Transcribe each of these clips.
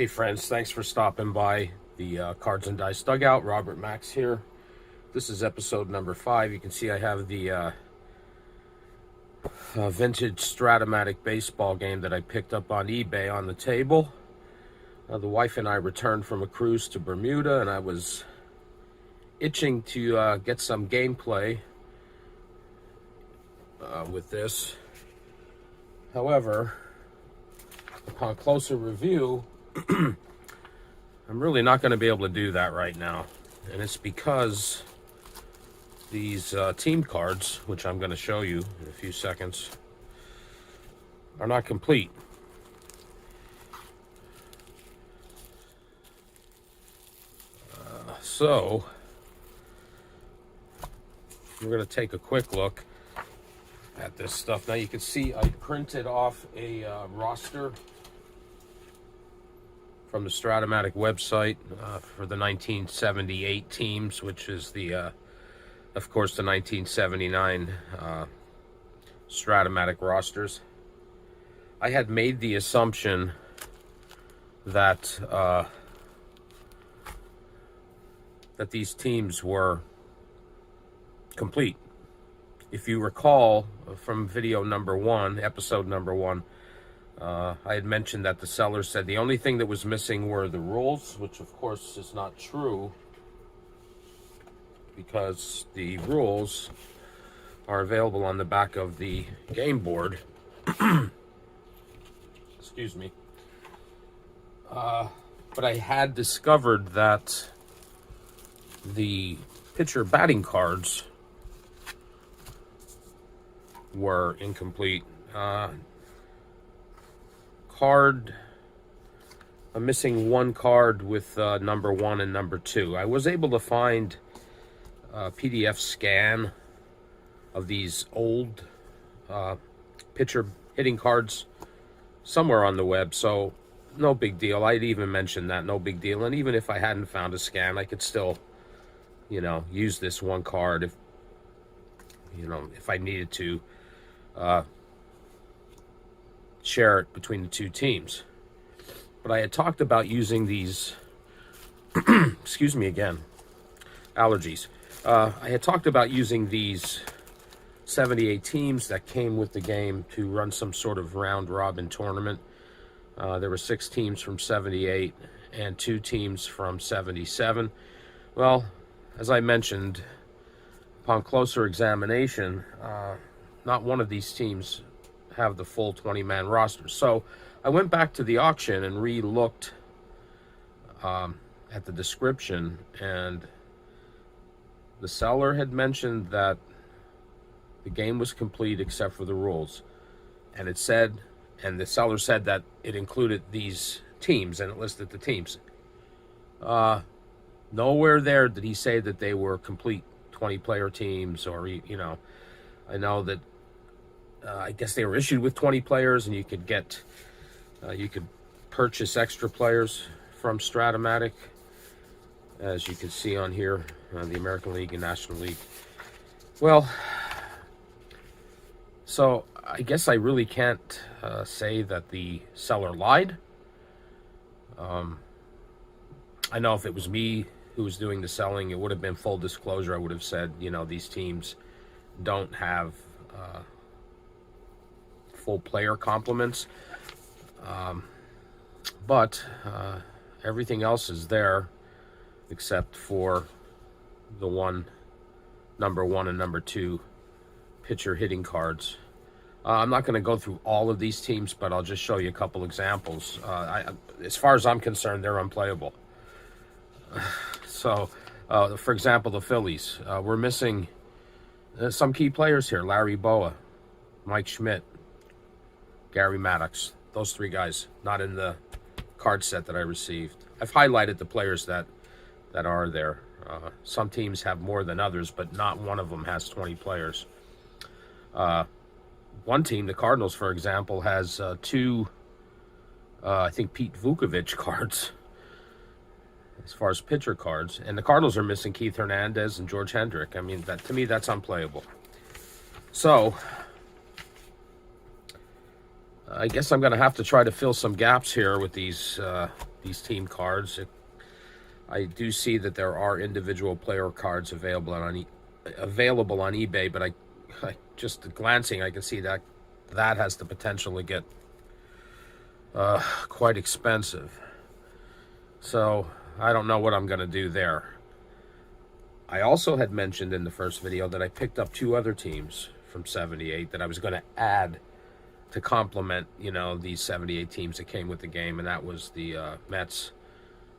Hey friends, thanks for stopping by the Cards and Dice Dugout. Robert Max here. This is episode number 5. You can see I have the vintage Strat-O-Matic Baseball game that I picked up on eBay on the table. The wife and I returned from a cruise to Bermuda, and I was itching to get some gameplay with this. However, upon closer review, I'm really not going to be able to do that right now. And it's because these team cards, which I'm going to show you in a few seconds, are not complete. So, we're going to take a quick look at this stuff. Now you can see I printed off a roster from the Strat-O-Matic website for the 1978 teams, which is the, of course, the 1979 Strat-O-Matic rosters. I had made the assumption that that these teams were complete. If you recall from video number 1, episode number 1, I had mentioned that the seller said the only thing that was missing were the rules, which of course is not true, because the rules are available on the back of the game board. Excuse me. But I had discovered that the pitcher batting cards were incomplete. I'm missing one card with number 1 and number 2. I was able to find a PDF scan of these old pitcher hitting cards somewhere on the web, so no big deal. I'd even mentioned that, no big deal. And even if I hadn't found a scan, I could still, use this one card if I needed to share it between the two teams. But I had talked about using these excuse me again, allergies. I had talked about using these 78 teams that came with the game to run some sort of round robin tournament. There were 6 teams from 78 and 2 teams from 77. Well, as I mentioned, upon closer examination, not one of these teams have the full 20-man roster. So I went back to the auction and re-looked at the description, and the seller had mentioned that the game was complete except for the rules. And it said, and the seller said that it included these teams, and it listed the teams. Nowhere there did he say that they were complete 20-player teams, or, I know that I guess they were issued with 20 players, and you could get, you could purchase extra players from Strat-O-Matic, as you can see on here, the American League and National League. Well, so I guess I really can't say that the seller lied. I know if it was me who was doing the selling, it would have been full disclosure. I would have said, these teams don't have full player complements, but everything else is there except for the number 1 and number 2 pitcher hitting cards. I'm not going to go through all of these teams, but I'll just show you a couple examples. As far as I'm concerned, they're unplayable. So, for example, the Phillies. We're missing some key players here. Larry Boa, Mike Schmidt, Gary Maddox. Those 3 guys not in the card set that I received. I've highlighted the players that are there. Some teams have more than others, but not one of them has 20 players. One team, the Cardinals, for example, has 2, I think, Pete Vukovich cards as far as pitcher cards. And the Cardinals are missing Keith Hernandez and George Hendrick. I mean, to me, that's unplayable. So I guess I'm going to have to try to fill some gaps here with these these team cards. I do see that there are individual player cards available on eBay, but I just glancing, I can see that has the potential to get quite expensive. So I don't know what I'm going to do there. I also had mentioned in the first video that I picked up 2 other teams from 78 that I was going to add to complement, these 78 teams that came with the game, and that was the Mets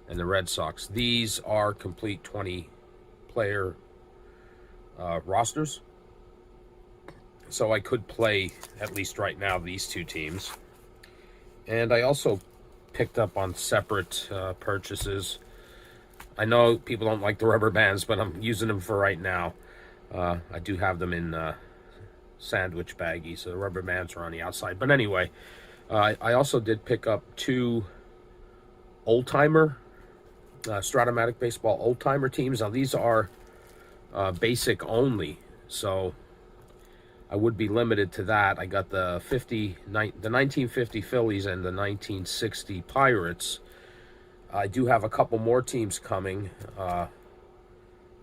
and the Red Sox. These are complete 20-player rosters, so I could play, at least right now, these 2 teams. And I also picked up on separate purchases. I know people don't like the rubber bands, but I'm using them for right now. I do have them in sandwich baggies, so the rubber bands are on the outside. But anyway, I also did pick up 2 old-timer Strat-O-Matic Baseball old-timer teams. Now, these are basic only, so I would be limited to that. I got the 1950 Phillies and the 1960 Pirates. I do have a couple more teams coming that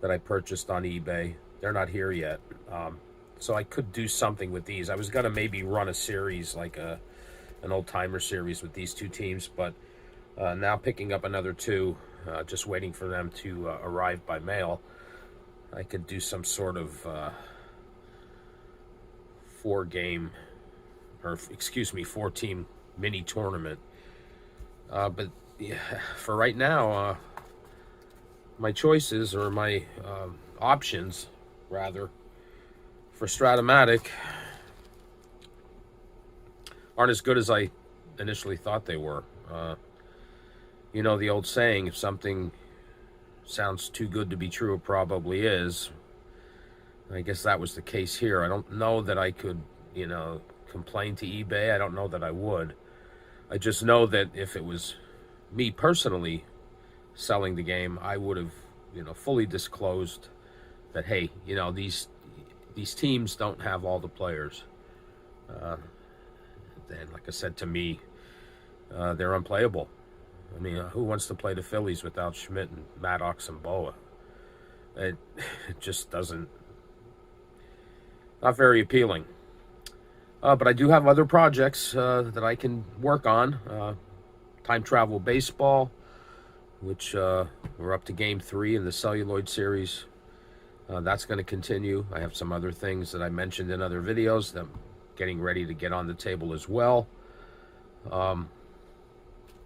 I purchased on eBay. They're not here yet. So I could do something with these. I was going to maybe run a series, like an old-timer series with these 2 teams, but now picking up another 2, just waiting for them to arrive by mail, I could do some sort of 4-team mini tournament. But yeah, for right now, my choices, or my options, rather, for Strat-O-Matic aren't as good as I initially thought they were. The old saying, if something sounds too good to be true, it probably is. I guess that was the case here. I don't know that I could, complain to eBay. I don't know that I would. I just know that if it was me personally selling the game, I would have, fully disclosed that, hey, these teams don't have all the players. And like I said, to me, they're unplayable. I mean, who wants to play the Phillies without Schmidt and Maddox and Boa? It just doesn't, not very appealing. But I do have other projects that I can work on. Time Travel Baseball, which we're up to Game 3 in the Celluloid series. That's going to continue. I have some other things that I mentioned in other videos that I'm getting ready to get on the table as well.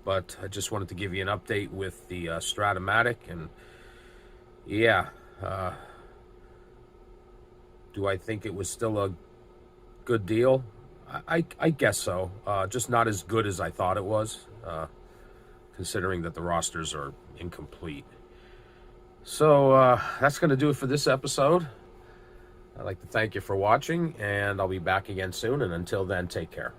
But I just wanted to give you an update with the Strat-O-Matic, and yeah, do I think it was still a good deal? I guess so. Just not as good as I thought it was, considering that the rosters are incomplete. So that's going to do it for this episode. I'd like to thank you for watching, and I'll be back again soon. And until then, take care.